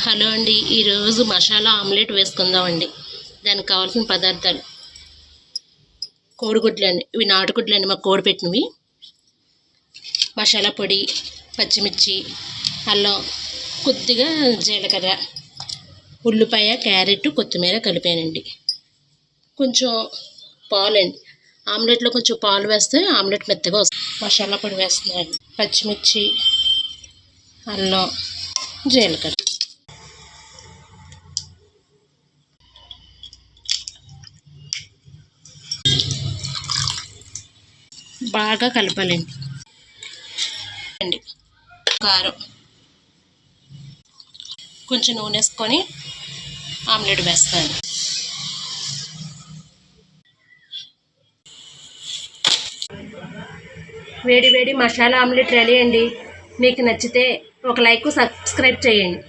Hello అండి, ఈరోజు masala omelette వేసుకుందామండి. దానికి కావాల్సిన పదార్థాలు: కోడిగుడ్లు అండి, ఇవి నాటుగుడ్లు అండి, మా కోడి పెట్టినవి. మసాలా పొడి, పచ్చిమిర్చి, అల్లం, కొద్దిగా జీలకర్ర, ఉల్లిపాయ, క్యారెట్, కొత్తిమీర కలిపానండి. కొంచెం పాలండి, ఆమ్లెట్లో కొంచెం పాలు వేస్తే ఆమ్లెట్ మెత్తగా వస్తుంది. మసాలా పొడి వేస్తున్నాను, పచ్చిమిర్చి, అల్లం, జీలకర్ర. బాగా కలపాలండి. కారం, కొంచెం నూనె వేసుకొని ఆమ్లెట్ వేస్తాను. వేడి వేడి మసాలా ఆమ్లెట్ రెడీ అండి. మీకు నచ్చితే ఒక లైక్, సబ్స్క్రైబ్ చేయండి.